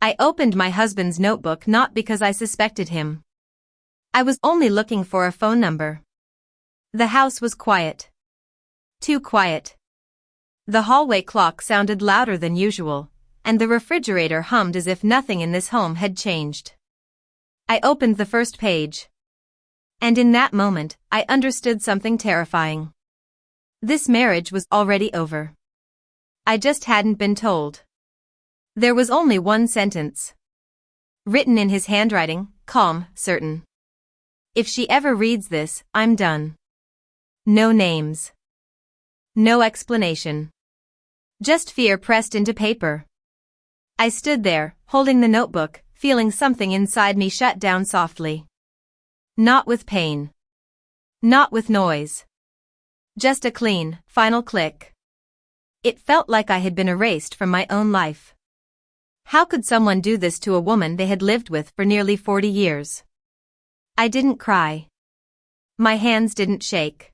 I opened my husband's notebook not because I suspected him. I was only looking for a phone number. The house was quiet. Too quiet. The hallway clock sounded louder than usual, and the refrigerator hummed as if nothing in this home had changed. I opened the first page. And in that moment, I understood something terrifying. This marriage was already over. I just hadn't been told. There was only one sentence. Written in his handwriting, calm, certain. If she ever reads this, I'm done. No names. No explanation. Just fear pressed into paper. I stood there, holding the notebook, feeling something inside me shut down softly. Not with pain. Not with noise. Just a clean, final click. It felt like I had been erased from my own life. How could someone do this to a woman they had lived with for nearly 40 years? I didn't cry. My hands didn't shake.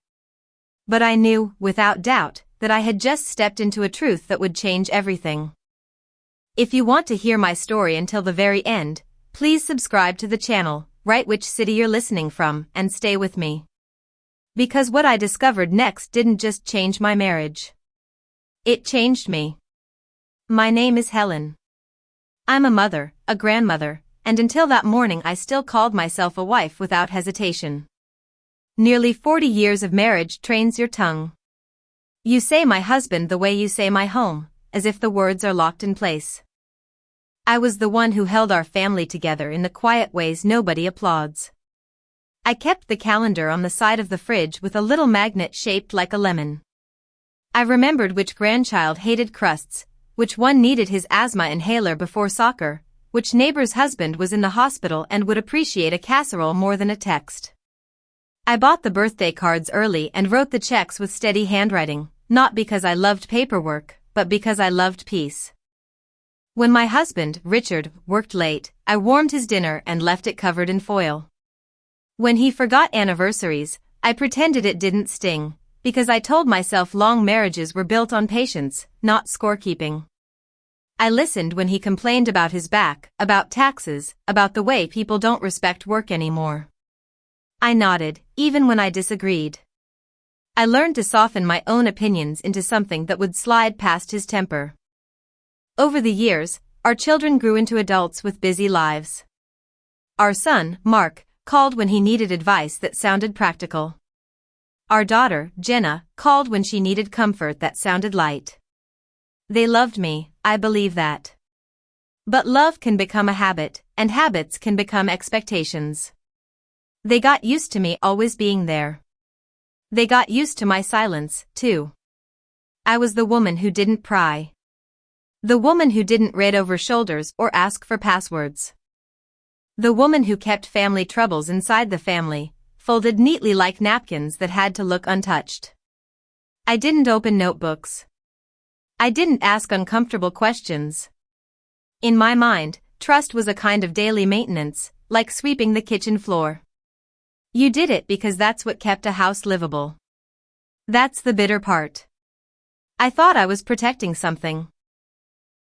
But I knew, without doubt, that I had just stepped into a truth that would change everything. If you want to hear my story until the very end, please subscribe to the channel, write which city you're listening from, and stay with me. Because what I discovered next didn't just change my marriage. It changed me. My name is Helen. I'm a mother, a grandmother, and until that morning I still called myself a wife without hesitation. Nearly 40 years of marriage trains your tongue. You say my husband the way you say my home, as if the words are locked in place. I was the one who held our family together in the quiet ways nobody applauds. I kept the calendar on the side of the fridge with a little magnet shaped like a lemon. I remembered which grandchild hated crusts, which one needed his asthma inhaler before soccer, which neighbor's husband was in the hospital and would appreciate a casserole more than a text. I bought the birthday cards early and wrote the checks with steady handwriting, not because I loved paperwork, but because I loved peace. When my husband, Richard, worked late, I warmed his dinner and left it covered in foil. When he forgot anniversaries, I pretended it didn't sting, because I told myself long marriages were built on patience, not scorekeeping. I listened when he complained about his back, about taxes, about the way people don't respect work anymore. I nodded, even when I disagreed. I learned to soften my own opinions into something that would slide past his temper. Over the years, our children grew into adults with busy lives. Our son, Mark, called when he needed advice that sounded practical. Our daughter, Jenna, called when she needed comfort that sounded light. They loved me, I believe that. But love can become a habit, and habits can become expectations. They got used to me always being there. They got used to my silence, too. I was the woman who didn't pry. The woman who didn't read over shoulders or ask for passwords. The woman who kept family troubles inside the family, folded neatly like napkins that had to look untouched. I didn't open notebooks. I didn't ask uncomfortable questions. In my mind, trust was a kind of daily maintenance, like sweeping the kitchen floor. You did it because that's what kept a house livable. That's the bitter part. I thought I was protecting something.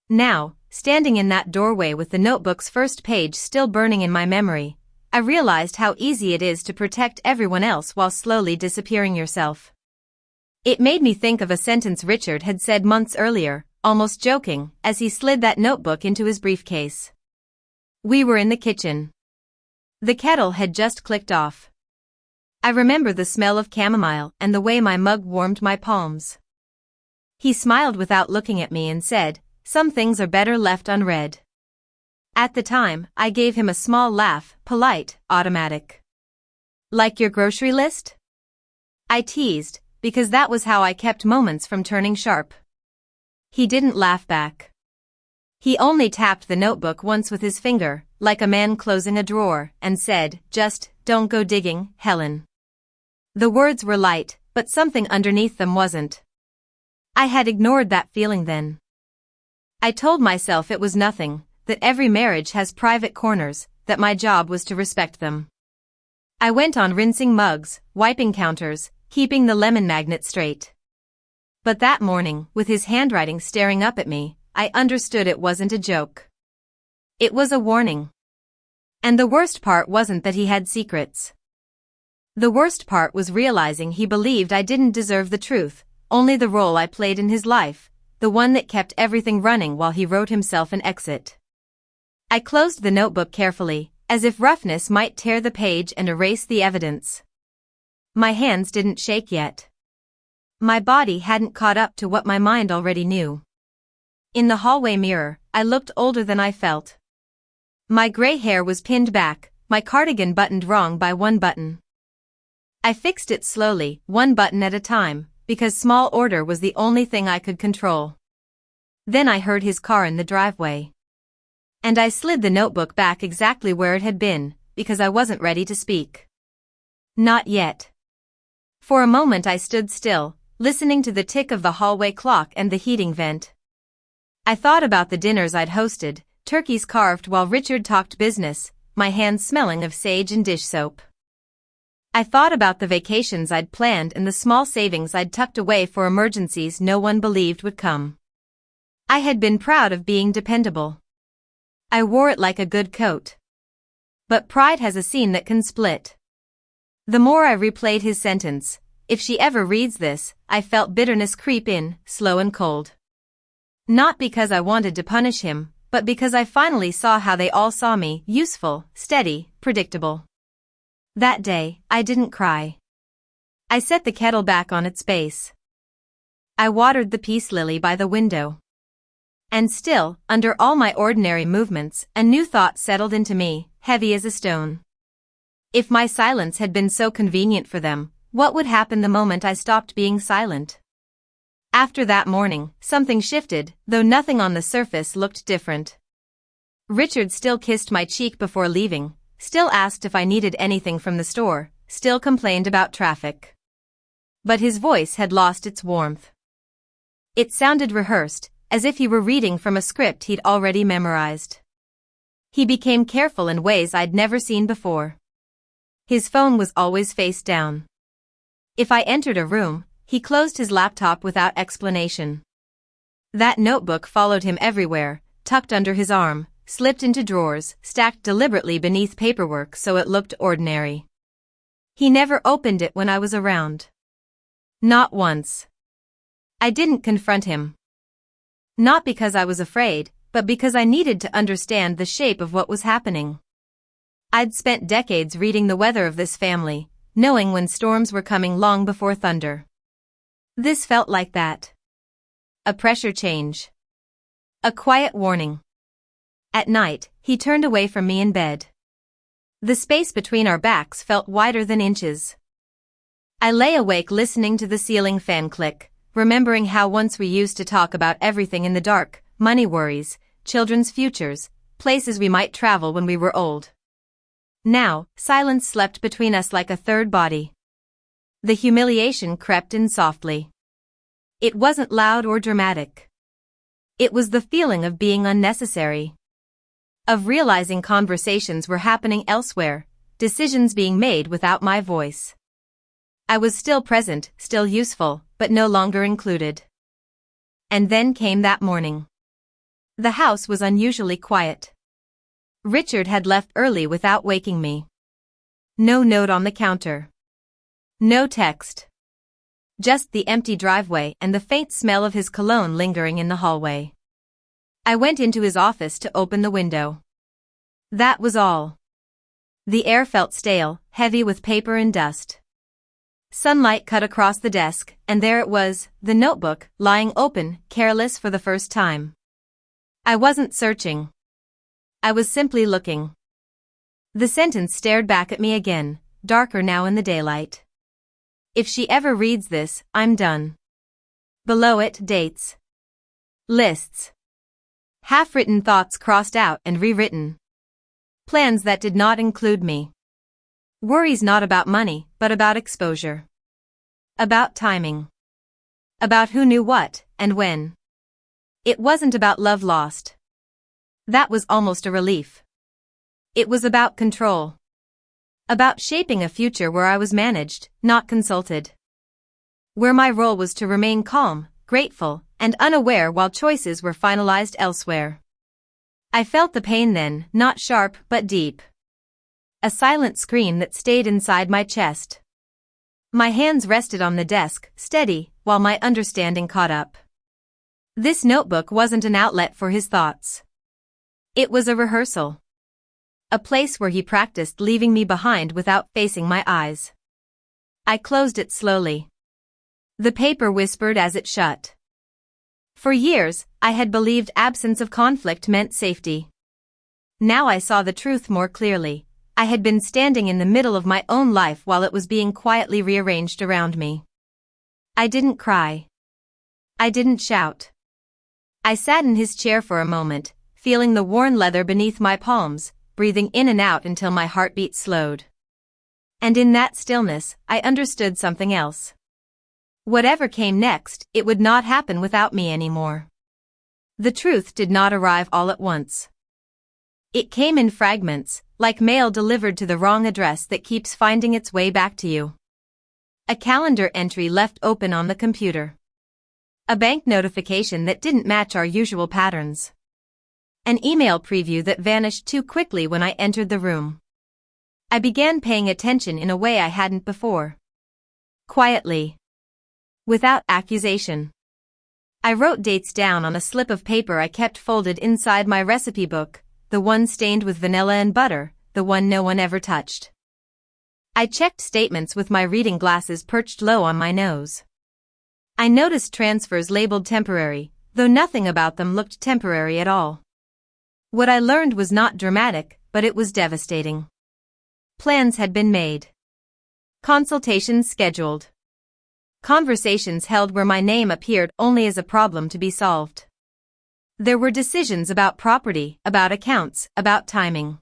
Now, standing in that doorway with the notebook's first page still burning in my memory, I realized how easy it is to protect everyone else while slowly disappearing yourself. It made me think of a sentence Richard had said months earlier, almost joking, as he slid that notebook into his briefcase. We were in the kitchen. The kettle had just clicked off. I remember the smell of chamomile and the way my mug warmed my palms. He smiled without looking at me and said, "Some things are better left unread." At the time, I gave him a small laugh, polite, automatic. Like your grocery list? I teased, because that was how I kept moments from turning sharp. He didn't laugh back. He only tapped the notebook once with his finger, like a man closing a drawer, and said, "Just, don't go digging, Helen." The words were light, but something underneath them wasn't. I had ignored that feeling then. I told myself it was nothing, that every marriage has private corners, that my job was to respect them. I went on rinsing mugs, wiping counters, keeping the lemon magnet straight. But that morning, with his handwriting staring up at me, I understood it wasn't a joke. It was a warning. And the worst part wasn't that he had secrets. The worst part was realizing he believed I didn't deserve the truth, only the role I played in his life, the one that kept everything running while he wrote himself an exit. I closed the notebook carefully, as if roughness might tear the page and erase the evidence. My hands didn't shake yet. My body hadn't caught up to what my mind already knew. In the hallway mirror, I looked older than I felt. My gray hair was pinned back, my cardigan buttoned wrong by one button. I fixed it slowly, one button at a time, because small order was the only thing I could control. Then I heard his car in the driveway. And I slid the notebook back exactly where it had been, because I wasn't ready to speak. Not yet. For a moment I stood still, listening to the tick of the hallway clock and the heating vent. I thought about the dinners I'd hosted, turkeys carved while Richard talked business, my hands smelling of sage and dish soap. I thought about the vacations I'd planned and the small savings I'd tucked away for emergencies no one believed would come. I had been proud of being dependable. I wore it like a good coat. But pride has a seam that can split. The more I replayed his sentence, "If she ever reads this," I felt bitterness creep in, slow and cold. Not because I wanted to punish him, but because I finally saw how they all saw me, useful, steady, predictable. That day, I didn't cry. I set the kettle back on its base. I watered the peace lily by the window. And still, under all my ordinary movements, a new thought settled into me, heavy as a stone. If my silence had been so convenient for them, what would happen the moment I stopped being silent? After that morning, something shifted, though nothing on the surface looked different. Richard still kissed my cheek before leaving, still asked if I needed anything from the store, still complained about traffic. But his voice had lost its warmth. It sounded rehearsed, as if he were reading from a script he'd already memorized. He became careful in ways I'd never seen before. His phone was always face down. If I entered a room, he closed his laptop without explanation. That notebook followed him everywhere, tucked under his arm, slipped into drawers, stacked deliberately beneath paperwork so it looked ordinary. He never opened it when I was around. Not once. I didn't confront him. Not because I was afraid, but because I needed to understand the shape of what was happening. I'd spent decades reading the weather of this family, knowing when storms were coming long before thunder. This felt like that. A pressure change. A quiet warning. At night, he turned away from me in bed. The space between our backs felt wider than inches. I lay awake listening to the ceiling fan click, remembering how once we used to talk about everything in the dark, money worries, children's futures, places we might travel when we were old. Now, silence slept between us like a third body. The humiliation crept in softly. It wasn't loud or dramatic. It was the feeling of being unnecessary. Of realizing conversations were happening elsewhere, decisions being made without my voice. I was still present, still useful, but no longer included. And then came that morning. The house was unusually quiet. Richard had left early without waking me. No note on the counter. No text. Just the empty driveway and the faint smell of his cologne lingering in the hallway. I went into his office to open the window. That was all. The air felt stale, heavy with paper and dust. Sunlight cut across the desk, and there it was, the notebook, lying open, careless for the first time. I wasn't searching. I was simply looking. The sentence stared back at me again, darker now in the daylight. If she ever reads this, I'm done. Below it, dates. Lists. Half-written thoughts crossed out and rewritten. Plans that did not include me. Worries not about money, but about exposure. About timing. About who knew what, and when. It wasn't about love lost. That was almost a relief. It was about control. About shaping a future where I was managed, not consulted. Where my role was to remain calm, grateful, and unaware while choices were finalized elsewhere. I felt the pain then, not sharp but deep. A silent scream that stayed inside my chest. My hands rested on the desk, steady, while my understanding caught up. This notebook wasn't an outlet for his thoughts. It was a rehearsal. A place where he practiced leaving me behind without facing my eyes. I closed it slowly. The paper whispered as it shut. For years, I had believed absence of conflict meant safety. Now I saw the truth more clearly. I had been standing in the middle of my own life while it was being quietly rearranged around me. I didn't cry. I didn't shout. I sat in his chair for a moment, feeling the worn leather beneath my palms, breathing in and out until my heartbeat slowed. And in that stillness, I understood something else. Whatever came next, it would not happen without me anymore. The truth did not arrive all at once. It came in fragments, like mail delivered to the wrong address that keeps finding its way back to you. A calendar entry left open on the computer. A bank notification that didn't match our usual patterns. An email preview that vanished too quickly when I entered the room. I began paying attention in a way I hadn't before. Quietly. Without accusation. I wrote dates down on a slip of paper I kept folded inside my recipe book, the one stained with vanilla and butter, the one no one ever touched. I checked statements with my reading glasses perched low on my nose. I noticed transfers labeled temporary, though nothing about them looked temporary at all. What I learned was not dramatic, but it was devastating. Plans had been made. Consultations scheduled. Conversations held where my name appeared only as a problem to be solved. There were decisions about property, about accounts, about timing.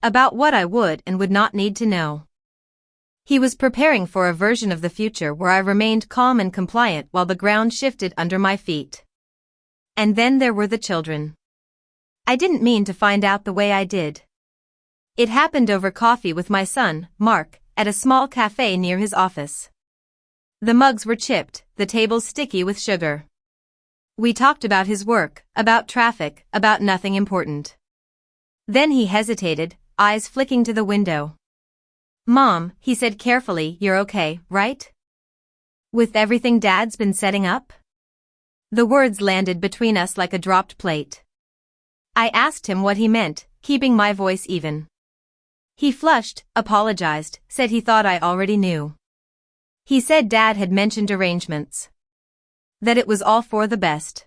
About what I would and would not need to know. He was preparing for a version of the future where I remained calm and compliant while the ground shifted under my feet. And then there were the children. I didn't mean to find out the way I did. It happened over coffee with my son, Mark, at a small cafe near his office. The mugs were chipped, the tables sticky with sugar. We talked about his work, about traffic, about nothing important. Then he hesitated, eyes flicking to the window. "Mom," he said carefully, "you're okay, right? With everything Dad's been setting up?" The words landed between us like a dropped plate. I asked him what he meant, keeping my voice even. He flushed, apologized, said he thought I already knew. He said Dad had mentioned arrangements. That it was all for the best.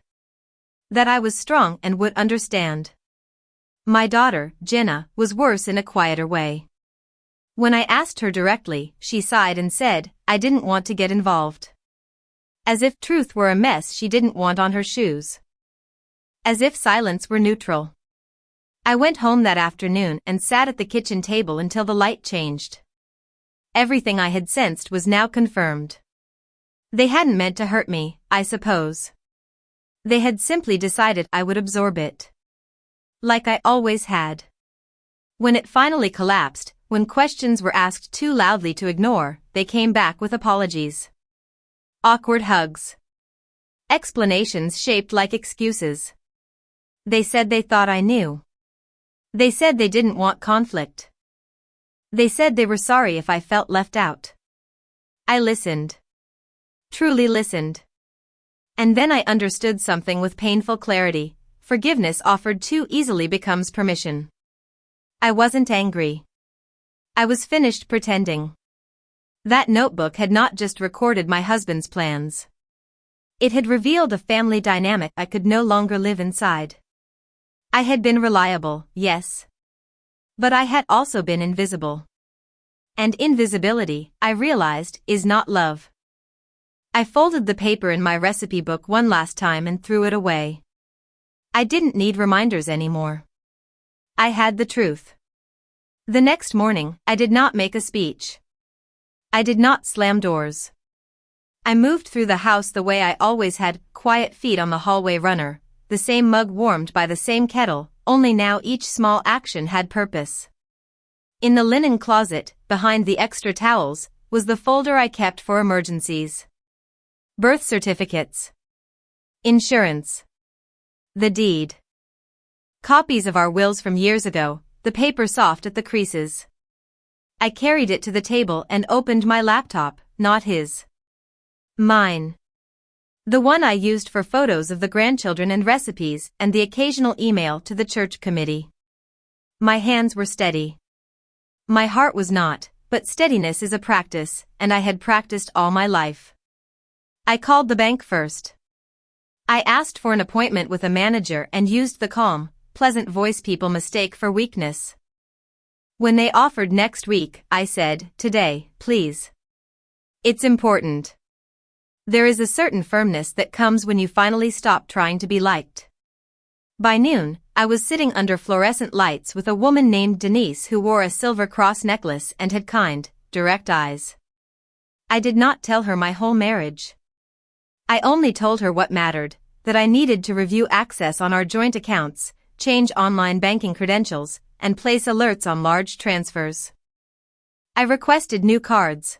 That I was strong and would understand. My daughter, Jenna, was worse in a quieter way. When I asked her directly, she sighed and said, I didn't want to get involved. As if truth were a mess she didn't want on her shoes. As if silence were neutral. I went home that afternoon and sat at the kitchen table until the light changed. Everything I had sensed was now confirmed. They hadn't meant to hurt me, I suppose. They had simply decided I would absorb it. Like I always had. When it finally collapsed, when questions were asked too loudly to ignore, they came back with apologies. Awkward hugs. Explanations shaped like excuses. They said they thought I knew. They said they didn't want conflict. They said they were sorry if I felt left out. I listened. Truly listened. And then I understood something with painful clarity. Forgiveness offered too easily becomes permission. I wasn't angry. I was finished pretending. That notebook had not just recorded my husband's plans. It had revealed a family dynamic I could no longer live inside. I had been reliable, yes. But I had also been invisible. And invisibility, I realized, is not love. I folded the paper in my recipe book one last time and threw it away. I didn't need reminders anymore. I had the truth. The next morning, I did not make a speech. I did not slam doors. I moved through the house the way I always had, quiet feet on the hallway runner, the same mug warmed by the same kettle, only now each small action had purpose. In the linen closet, behind the extra towels, was the folder I kept for emergencies. Birth certificates. Insurance. The deed. Copies of our wills from years ago, the paper soft at the creases. I carried it to the table and opened my laptop, not his. Mine. The one I used for photos of the grandchildren and recipes and the occasional email to the church committee. My hands were steady. My heart was not, but steadiness is a practice, and I had practiced all my life. I called the bank first. I asked for an appointment with a manager and used the calm, pleasant voice people mistake for weakness. When they offered next week, I said, "Today, please." It's important. There is a certain firmness that comes when you finally stop trying to be liked. By noon, I was sitting under fluorescent lights with a woman named Denise who wore a silver cross necklace and had kind, direct eyes. I did not tell her my whole marriage. I only told her what mattered, that I needed to review access on our joint accounts, change online banking credentials, and place alerts on large transfers. I requested new cards.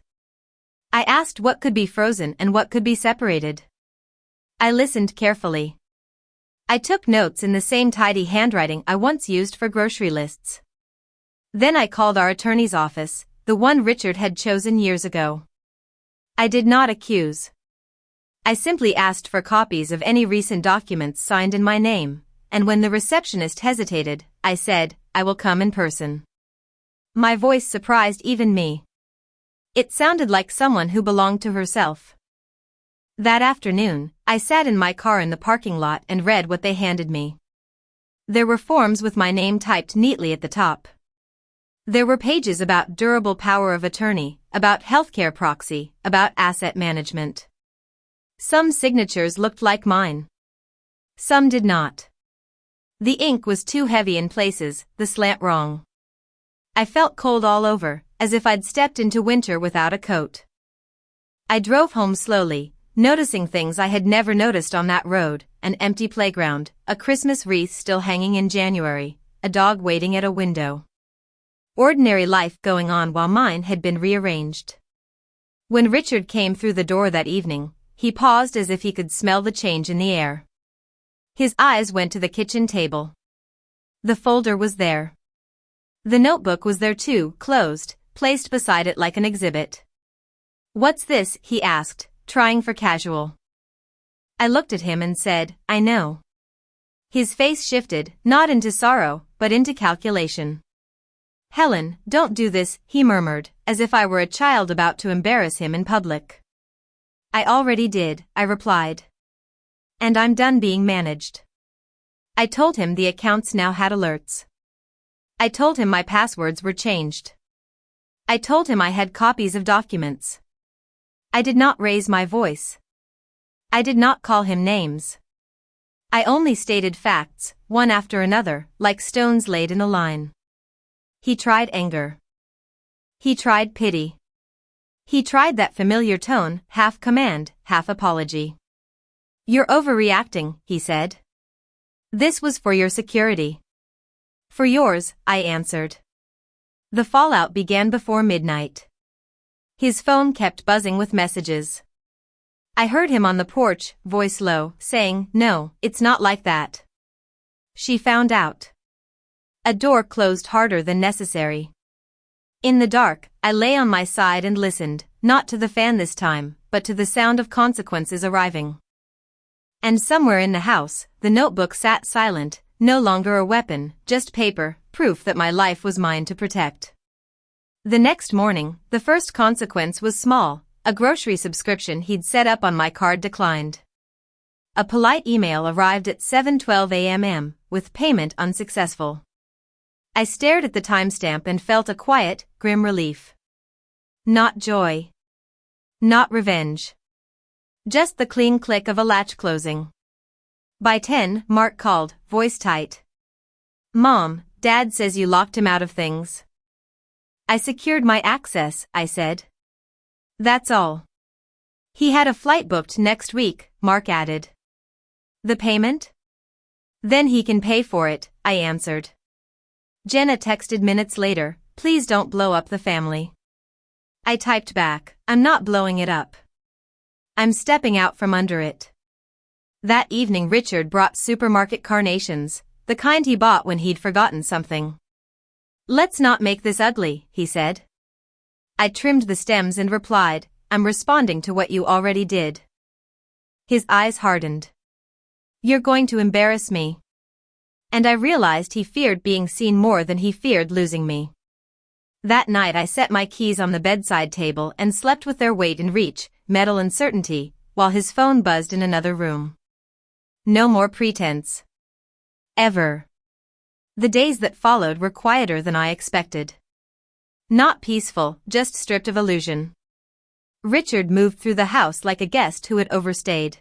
I asked what could be frozen and what could be separated. I listened carefully. I took notes in the same tidy handwriting I once used for grocery lists. Then I called our attorney's office, the one Richard had chosen years ago. I did not accuse. I simply asked for copies of any recent documents signed in my name, and when the receptionist hesitated, I said, "I will come in person." My voice surprised even me. It sounded like someone who belonged to herself. That afternoon, I sat in my car in the parking lot and read what they handed me. There were forms with my name typed neatly at the top. There were pages about durable power of attorney, about healthcare proxy, about asset management. Some signatures looked like mine. Some did not. The ink was too heavy in places, the slant wrong. I felt cold all over, as if I'd stepped into winter without a coat. I drove home slowly, noticing things I had never noticed on that road: an empty playground, a Christmas wreath still hanging in January, a dog waiting at a window. Ordinary life going on while mine had been rearranged. When Richard came through the door that evening, he paused as if he could smell the change in the air. His eyes went to the kitchen table. The folder was there. The notebook was there too, closed, placed beside it like an exhibit. "What's this?" he asked, trying for casual. I looked at him and said, "I know." His face shifted, not into sorrow, but into calculation. "Helen, don't do this," he murmured, as if I were a child about to embarrass him in public. "I already did," I replied. "And I'm done being managed." I told him the accounts now had alerts. I told him my passwords were changed. I told him I had copies of documents. I did not raise my voice. I did not call him names. I only stated facts, one after another, like stones laid in a line. He tried anger. He tried pity. He tried that familiar tone, half command, half apology. "You're overreacting," he said. "This was for your security." "For yours," I answered. The fallout began before midnight. His phone kept buzzing with messages. I heard him on the porch, voice low, saying, "No, it's not like that. She found out." A door closed harder than necessary. In the dark, I lay on my side and listened, not to the fan this time, but to the sound of consequences arriving. And somewhere in the house, the notebook sat silent, no longer a weapon, just paper, proof that my life was mine to protect. The next morning, the first consequence was small: a grocery subscription he'd set up on my card declined. A polite email arrived at 7:12 a.m. with payment unsuccessful. I stared at the timestamp and felt a quiet, grim relief. Not joy. Not revenge. Just the clean click of a latch closing. By 10, Mark called, voice tight. "Mom, Dad says you locked him out of things." "I secured my access," I said. "That's all." "He had a flight booked next week," Mark added. "The payment?" "Then he can pay for it," I answered. Jenna texted minutes later, "Please don't blow up the family." I typed back, "I'm not blowing it up. I'm stepping out from under it." That evening Richard brought supermarket carnations, the kind he bought when he'd forgotten something. "Let's not make this ugly," he said. I trimmed the stems and replied, "I'm responding to what you already did." His eyes hardened. "You're going to embarrass me." And I realized he feared being seen more than he feared losing me. That night I set my keys on the bedside table and slept with their weight in reach, metal and certainty, while his phone buzzed in another room. No more pretense. Ever. The days that followed were quieter than I expected. Not peaceful, just stripped of illusion. Richard moved through the house like a guest who had overstayed.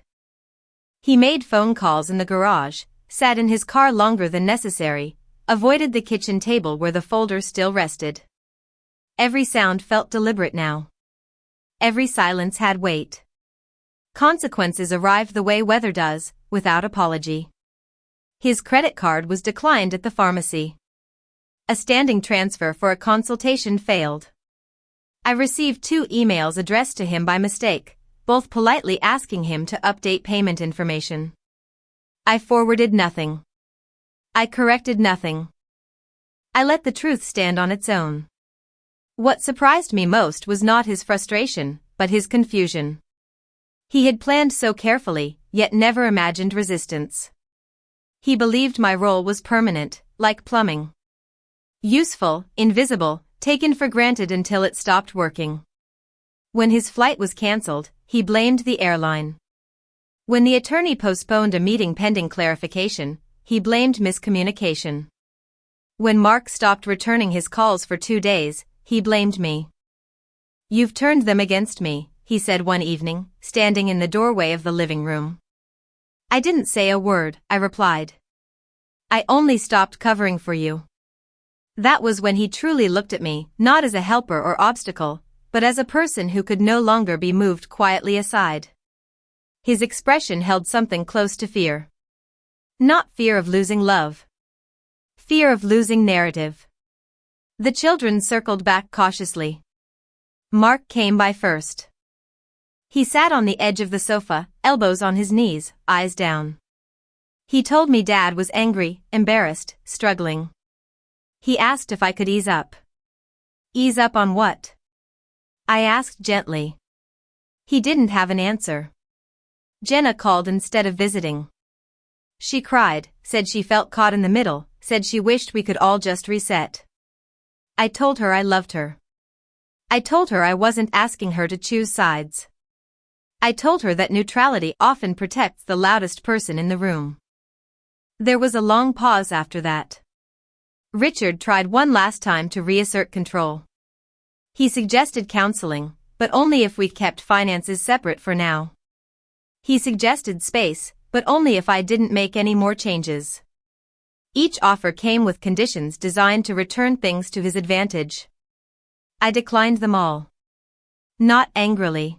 He made phone calls in the garage, sat in his car longer than necessary, avoided the kitchen table where the folder still rested. Every sound felt deliberate now. Every silence had weight. Consequences arrived the way weather does, without apology. His credit card was declined at the pharmacy. A standing transfer for a consultation failed. I received 2 emails addressed to him by mistake, both politely asking him to update payment information. I forwarded nothing. I corrected nothing. I let the truth stand on its own. What surprised me most was not his frustration, but his confusion. He had planned so carefully, yet never imagined resistance. He believed my role was permanent, like plumbing. Useful, invisible, taken for granted until it stopped working. When his flight was cancelled, he blamed the airline. When the attorney postponed a meeting pending clarification, he blamed miscommunication. When Mark stopped returning his calls for 2 days, he blamed me. "You've turned them against me," he said one evening, standing in the doorway of the living room. I didn't say a word, I replied. "I only stopped covering for you." That was when he truly looked at me, not as a helper or obstacle, but as a person who could no longer be moved quietly aside. His expression held something close to fear. Not fear of losing love. Fear of losing narrative. The children circled back cautiously. Mark came by first. He sat on the edge of the sofa, elbows on his knees, eyes down. He told me Dad was angry, embarrassed, struggling. He asked if I could ease up. Ease up on what? I asked gently. He didn't have an answer. Jenna called instead of visiting. She cried, said she felt caught in the middle, said she wished we could all just reset. I told her I loved her. I told her I wasn't asking her to choose sides. I told her that neutrality often protects the loudest person in the room. There was a long pause after that. Richard tried one last time to reassert control. He suggested counseling, but only if we kept finances separate for now. He suggested space, but only if I didn't make any more changes. Each offer came with conditions designed to return things to his advantage. I declined them all. Not angrily.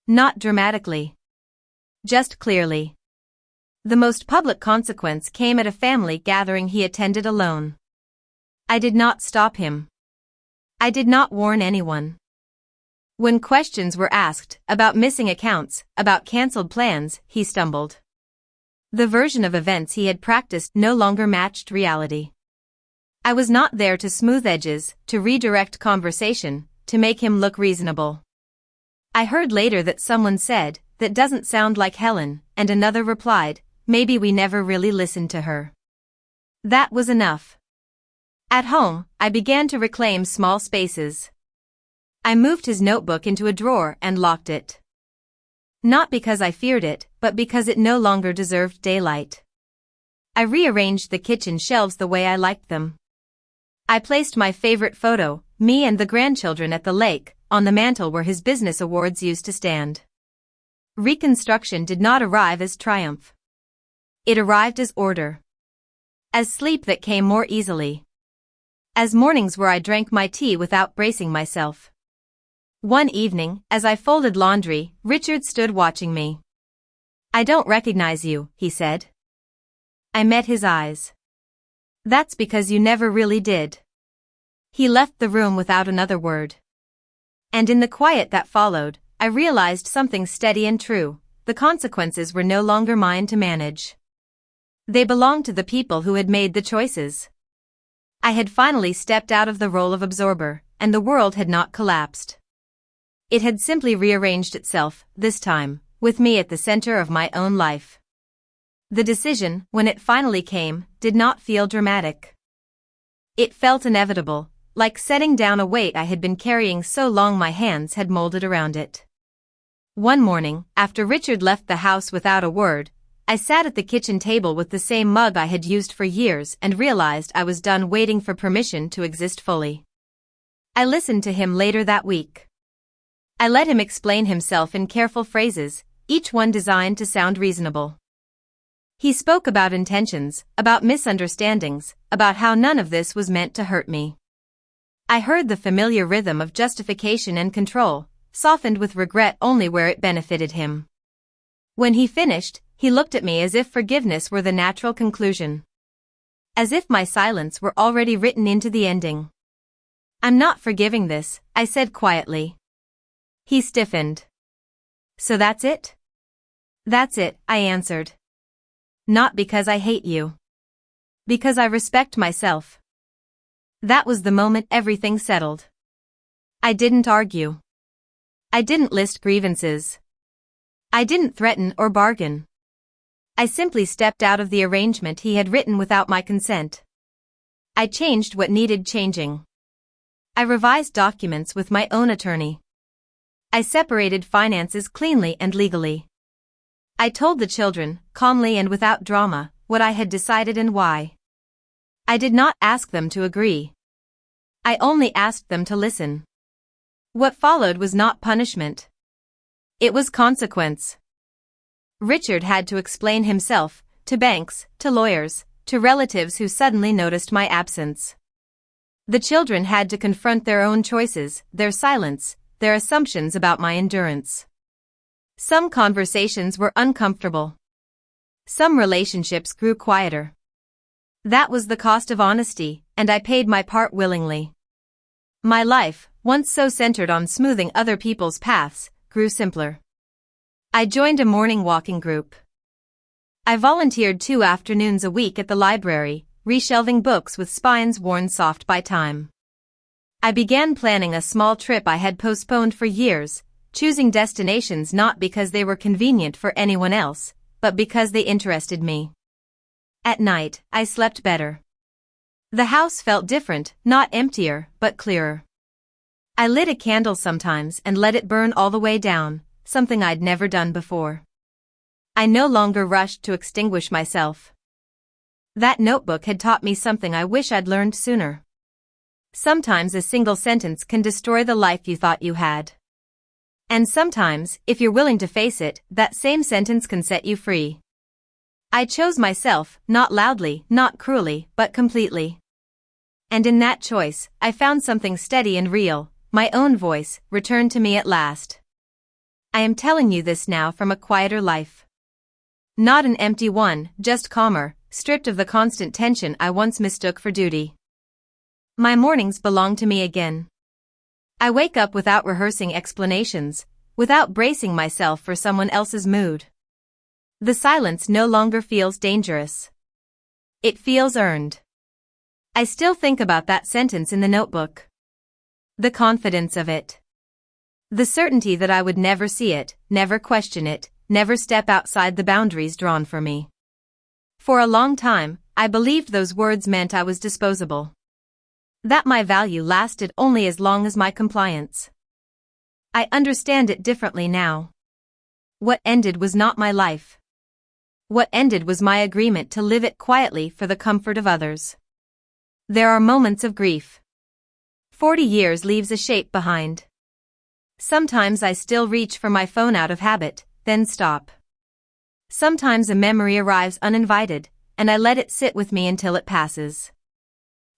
Not dramatically. Just clearly. The most public consequence came at a family gathering he attended alone. I did not stop him. I did not warn anyone. When questions were asked about missing accounts, about cancelled plans, he stumbled. The version of events he had practiced no longer matched reality. I was not there to smooth edges, to redirect conversation, to make him look reasonable. I heard later that someone said, "That doesn't sound like Helen," and another replied, "Maybe we never really listened to her." That was enough. At home, I began to reclaim small spaces. I moved his notebook into a drawer and locked it. Not because I feared it, but because it no longer deserved daylight. I rearranged the kitchen shelves the way I liked them. I placed my favorite photo, me and the grandchildren at the lake, on the mantel where his business awards used to stand. Reconstruction did not arrive as triumph. It arrived as order. As sleep that came more easily. As mornings where I drank my tea without bracing myself. One evening, as I folded laundry, Richard stood watching me. "I don't recognize you," he said. I met his eyes. "That's because you never really did." He left the room without another word. And in the quiet that followed, I realized something steady and true: the consequences were no longer mine to manage. They belonged to the people who had made the choices. I had finally stepped out of the role of absorber, and the world had not collapsed. It had simply rearranged itself, this time, with me at the center of my own life. The decision, when it finally came, did not feel dramatic. It felt inevitable, like setting down a weight I had been carrying so long my hands had molded around it. One morning, after Richard left the house without a word, I sat at the kitchen table with the same mug I had used for years and realized I was done waiting for permission to exist fully. I listened to him later that week. I let him explain himself in careful phrases, each one designed to sound reasonable. He spoke about intentions, about misunderstandings, about how none of this was meant to hurt me. I heard the familiar rhythm of justification and control, softened with regret only where it benefited him. When he finished, he looked at me as if forgiveness were the natural conclusion. As if my silence were already written into the ending. "I'm not forgiving this," I said quietly. He stiffened. "So that's it?" "That's it," I answered. "Not because I hate you. Because I respect myself." That was the moment everything settled. I didn't argue. I didn't list grievances. I didn't threaten or bargain. I simply stepped out of the arrangement he had written without my consent. I changed what needed changing. I revised documents with my own attorney. I separated finances cleanly and legally. I told the children, calmly and without drama, what I had decided and why. I did not ask them to agree. I only asked them to listen. What followed was not punishment. It was consequence. Richard had to explain himself, to banks, to lawyers, to relatives who suddenly noticed my absence. The children had to confront their own choices, their silence, their assumptions about my endurance. Some conversations were uncomfortable. Some relationships grew quieter. That was the cost of honesty, and I paid my part willingly. My life, once so centered on smoothing other people's paths, grew simpler. I joined a morning walking group. I volunteered 2 afternoons a week at the library, reshelving books with spines worn soft by time. I began planning a small trip I had postponed for years, choosing destinations not because they were convenient for anyone else, but because they interested me. At night, I slept better. The house felt different, not emptier, but clearer. I lit a candle sometimes and let it burn all the way down, something I'd never done before. I no longer rushed to extinguish myself. That notebook had taught me something I wish I'd learned sooner. Sometimes a single sentence can destroy the life you thought you had. And sometimes, if you're willing to face it, that same sentence can set you free. I chose myself, not loudly, not cruelly, but completely. And in that choice, I found something steady and real, my own voice, returned to me at last. I am telling you this now from a quieter life. Not an empty one, just calmer, stripped of the constant tension I once mistook for duty. My mornings belong to me again. I wake up without rehearsing explanations, without bracing myself for someone else's mood. The silence no longer feels dangerous. It feels earned. I still think about that sentence in the notebook. The confidence of it. The certainty that I would never see it, never question it, never step outside the boundaries drawn for me. For a long time, I believed those words meant I was disposable. That my value lasted only as long as my compliance. I understand it differently now. What ended was not my life. What ended was my agreement to live it quietly for the comfort of others. There are moments of grief. 40 years leaves a shape behind. Sometimes I still reach for my phone out of habit, then stop. Sometimes a memory arrives uninvited, and I let it sit with me until it passes.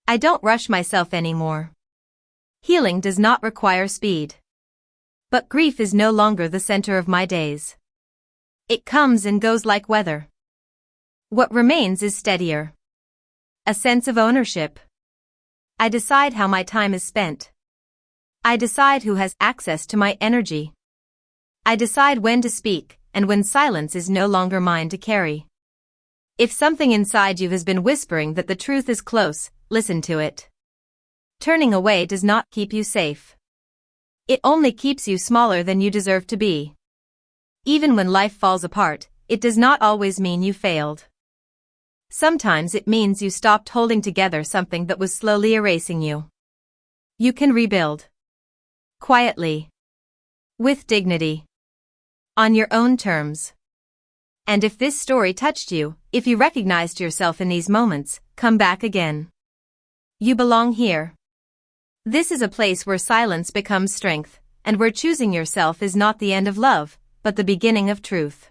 I don't rush myself anymore. Healing does not require speed. But grief is no longer the center of my days. It comes and goes like weather. What remains is steadier. A sense of ownership. I decide how my time is spent. I decide who has access to my energy. I decide when to speak, and when silence is no longer mine to carry. If something inside you has been whispering that the truth is close, listen to it. Turning away does not keep you safe. It only keeps you smaller than you deserve to be. Even when life falls apart, it does not always mean you failed. Sometimes it means you stopped holding together something that was slowly erasing you. You can rebuild. Quietly. With dignity. On your own terms. And if this story touched you, if you recognized yourself in these moments, come back again. You belong here. This is a place where silence becomes strength, and where choosing yourself is not the end of love, but the beginning of truth.